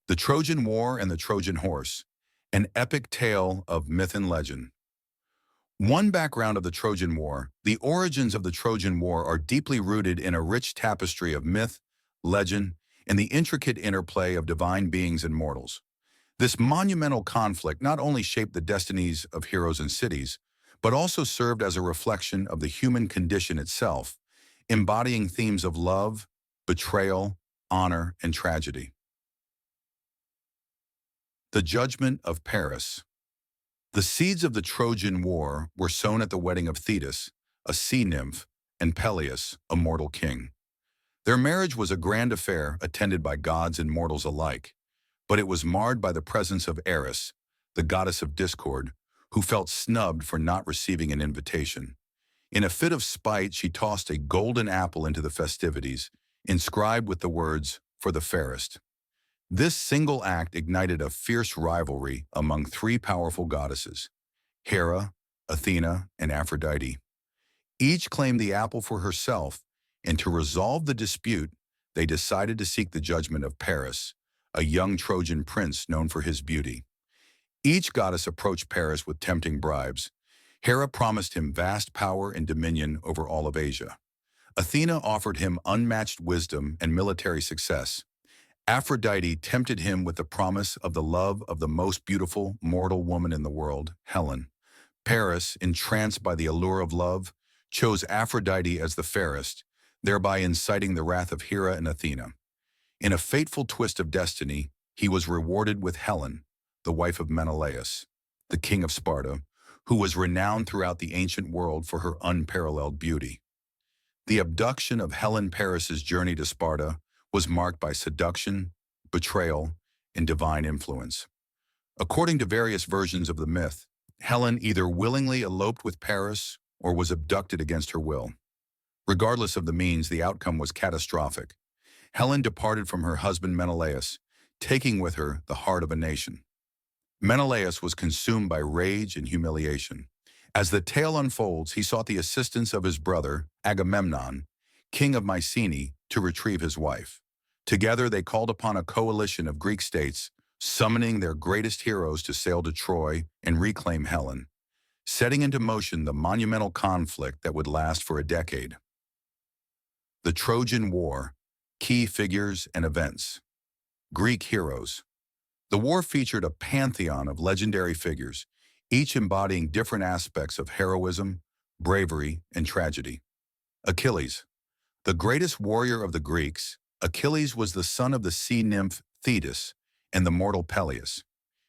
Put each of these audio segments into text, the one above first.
The Trojan War and the Trojan Horse, an epic tale of myth and legend. One background of the Trojan War: the origins of the Trojan War are deeply rooted in a rich tapestry of myth, legend, and the intricate interplay of divine beings and mortals. This monumental conflict not only shaped the destinies of heroes and cities, but also served as a reflection of the human condition itself, embodying themes of love, betrayal, honor, and tragedy. The Judgment of Paris. The seeds of the Trojan War were sown at the wedding of Thetis, a sea nymph, and Peleus, a mortal king. Their marriage was a grand affair attended by gods and mortals alike, but it was marred by the presence of Eris, the goddess of discord, who felt snubbed for not receiving an invitation. In a fit of spite, she tossed a golden apple into the festivities, inscribed with the words, "For the fairest." This single act ignited a fierce rivalry among three powerful goddesses: Hera, Athena, and Aphrodite. Each claimed the apple for herself, and to resolve the dispute, they decided to seek the judgment of Paris, a young Trojan prince known for his beauty. Each goddess approached Paris with tempting bribes. Hera promised him vast power and dominion over all of Asia. Athena offered him unmatched wisdom and military success. Aphrodite tempted him with the promise of the love of the most beautiful mortal woman in the world, Helen. Paris, entranced by the allure of love, chose Aphrodite as the fairest, thereby inciting the wrath of Hera and Athena. In a fateful twist of destiny, he was rewarded with Helen, the wife of Menelaus, the king of Sparta, who was renowned throughout the ancient world for her unparalleled beauty. The abduction of Helen. Paris's journey to Sparta was marked by seduction, betrayal, and divine influence. According to various versions of the myth, Helen either willingly eloped with Paris or was abducted against her will. Regardless of the means, the outcome was catastrophic. Helen departed from her husband Menelaus, taking with her the heart of a nation. Menelaus was consumed by rage and humiliation. As the tale unfolds, he sought the assistance of his brother, Agamemnon, king of Mycenae, to retrieve his wife. Together, they called upon a coalition of Greek states, summoning their greatest heroes to sail to Troy and reclaim Helen, setting into motion the monumental conflict that would last for a decade. The Trojan War: key figures and events. Greek heroes. The war featured a pantheon of legendary figures, each embodying different aspects of heroism, bravery, and tragedy. Achilles. The greatest warrior of the Greeks, Achilles was the son of the sea nymph Thetis and the mortal Peleus.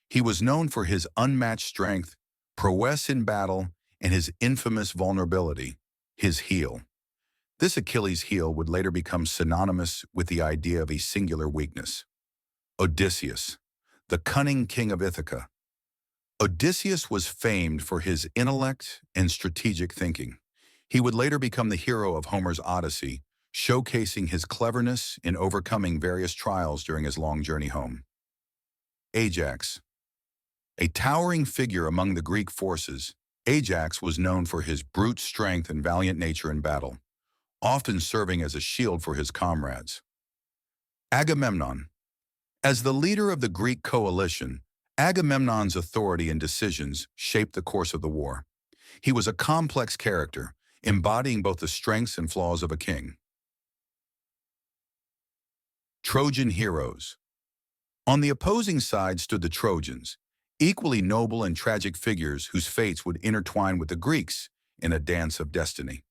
He was known for his unmatched strength, prowess in battle, and his infamous vulnerability, his heel. This Achilles' heel would later become synonymous with the idea of a singular weakness. Odysseus, the cunning king of Ithaca. Odysseus was famed for his intellect and strategic thinking. He would later become the hero of Homer's Odyssey, showcasing his cleverness in overcoming various trials during his long journey home. Ajax. A towering figure among the Greek forces, Ajax was known for his brute strength and valiant nature in battle, often serving as a shield for his comrades. Agamemnon. As the leader of the Greek coalition, Agamemnon's authority and decisions shaped the course of the war. He was a complex character, embodying both the strengths and flaws of a king. Trojan heroes. On the opposing side stood the Trojans, equally noble and tragic figures whose fates would intertwine with the Greeks in a dance of destiny.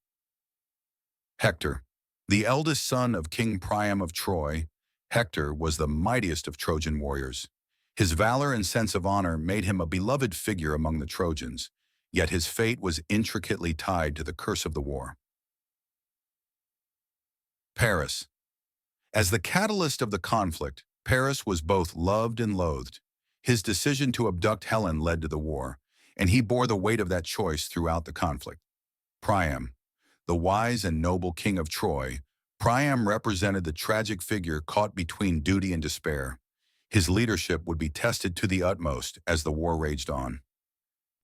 Hector. The eldest son of King Priam of Troy, Hector was the mightiest of Trojan warriors. His valor and sense of honor made him a beloved figure among the Trojans, yet his fate was intricately tied to the curse of the war. Paris. As the catalyst of the conflict, Paris was both loved and loathed. His decision to abduct Helen led to the war, and he bore the weight of that choice throughout the conflict. Priam. The wise and noble king of Troy, Priam represented the tragic figure caught between duty and despair. His leadership would be tested to the utmost as the war raged on.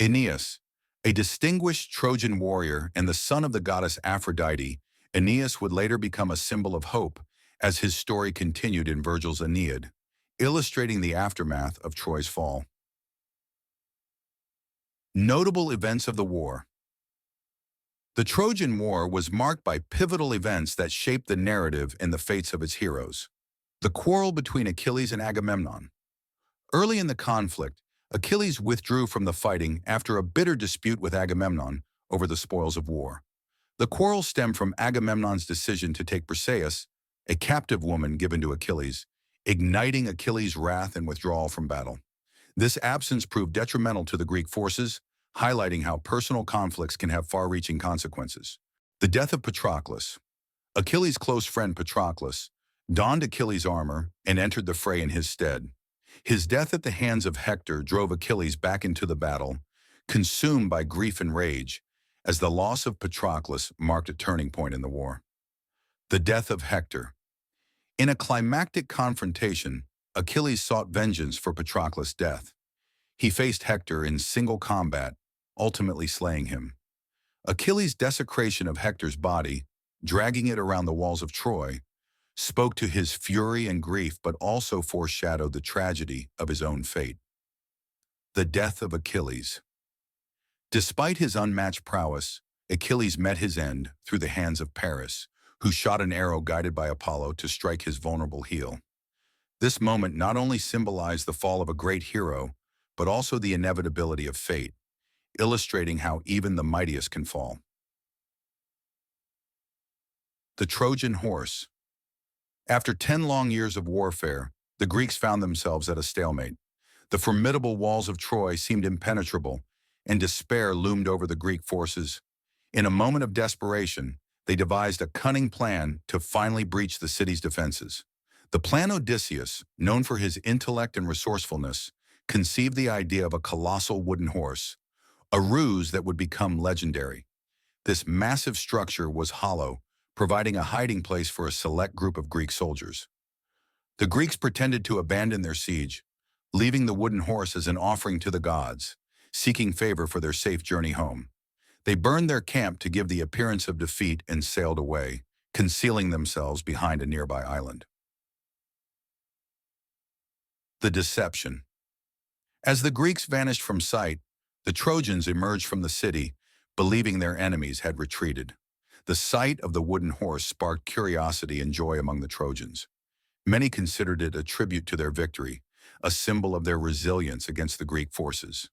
Aeneas. A distinguished Trojan warrior and the son of the goddess Aphrodite, Aeneas would later become a symbol of hope as his story continued in Virgil's Aeneid. illustrating the aftermath of Troy's fall. Notable events of the war. The Trojan War was marked by pivotal events that shaped the narrative and the fates of its heroes. The quarrel between Achilles and Agamemnon. Early in the conflict, Achilles withdrew from the fighting after a bitter dispute with Agamemnon over the spoils of war. The quarrel stemmed from Agamemnon's decision to take Briseis, a captive woman given to Achilles, igniting Achilles' wrath and withdrawal from battle. This absence proved detrimental to the Greek forces, highlighting how personal conflicts can have far-reaching consequences. The death of Patroclus. Achilles' close friend Patroclus donned Achilles' armor and entered the fray in his stead. His death at the hands of Hector drove Achilles back into the battle, consumed by grief and rage, as the loss of Patroclus marked a turning point in the war. The death of Hector. In a climactic confrontation, Achilles sought vengeance for Patroclus' death. He faced Hector in single combat, ultimately slaying him. Achilles' desecration of Hector's body, dragging it around the walls of Troy, spoke to his fury and grief but also foreshadowed the tragedy of his own fate. The death of Achilles. Despite his unmatched prowess, Achilles met his end through the hands of Paris, who shot an arrow guided by Apollo to strike his vulnerable heel. This moment not only symbolized the fall of a great hero, but also the inevitability of fate, illustrating how even the mightiest can fall. The Trojan Horse. After 10 long years of warfare, the Greeks found themselves at a stalemate. The formidable walls of Troy seemed impenetrable, and despair loomed over the Greek forces. In a moment of desperation, they devised a cunning plan to finally breach the city's defenses. The plan Odysseus, known for his intellect and resourcefulness, conceived the idea of a colossal wooden horse, a ruse that would become legendary. This massive structure was hollow, providing a hiding place for a select group of Greek soldiers. The Greeks pretended to abandon their siege, leaving the wooden horse as an offering to the gods, seeking favor for their safe journey home. They burned their camp to give the appearance of defeat and sailed away, concealing themselves behind a nearby island. The deception. As the Greeks vanished from sight, the Trojans emerged from the city, believing their enemies had retreated. The sight of the wooden horse sparked curiosity and joy among the Trojans. Many considered it a tribute to their victory, a symbol of their resilience against the Greek forces.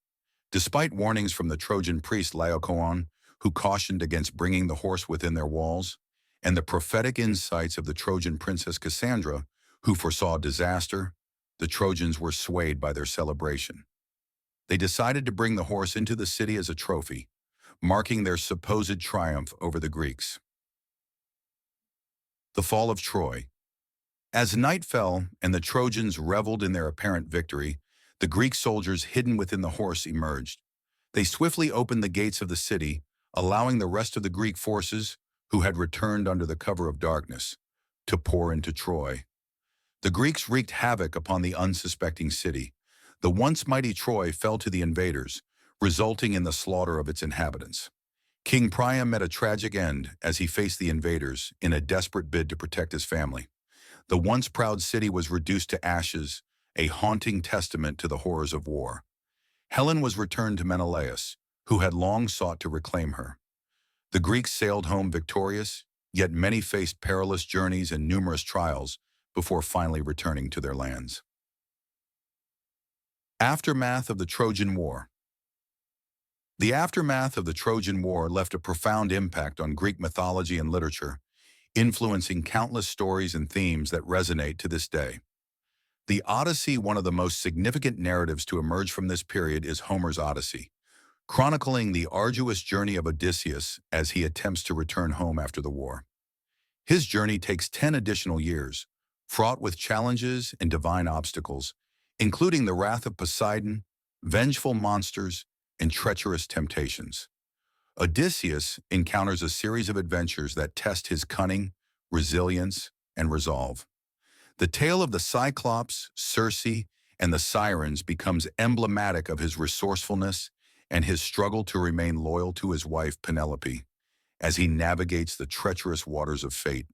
Despite warnings from the Trojan priest Laocoon, who cautioned against bringing the horse within their walls, and the prophetic insights of the Trojan princess Cassandra, who foresaw disaster, the Trojans were swayed by their celebration. They decided to bring the horse into the city as a trophy, marking their supposed triumph over the Greeks. The fall of Troy. As night fell and the Trojans reveled in their apparent victory, the Greek soldiers hidden within the horse emerged. They swiftly opened the gates of the city, allowing the rest of the Greek forces, who had returned under the cover of darkness, to pour into Troy. The Greeks wreaked havoc upon the unsuspecting city. The once mighty Troy fell to the invaders, resulting in the slaughter of its inhabitants. King Priam met a tragic end as he faced the invaders in a desperate bid to protect his family. The once proud city was reduced to ashes, a haunting testament to the horrors of war. Helen was returned to Menelaus, who had long sought to reclaim her. The Greeks sailed home victorious, yet many faced perilous journeys and numerous trials before finally returning to their lands. Aftermath of the Trojan War. The aftermath of the Trojan War left a profound impact on Greek mythology and literature, influencing countless stories and themes that resonate to this day. The Odyssey, one of the most significant narratives to emerge from this period, is Homer's Odyssey, chronicling the arduous journey of Odysseus as he attempts to return home after the war. His journey takes 10 additional years, fraught with challenges and divine obstacles, including the wrath of Poseidon, vengeful monsters, and treacherous temptations. Odysseus encounters a series of adventures that test his cunning, resilience, and resolve. The tale of the Cyclops, Circe, and the Sirens becomes emblematic of his resourcefulness and his struggle to remain loyal to his wife Penelope as he navigates the treacherous waters of fate.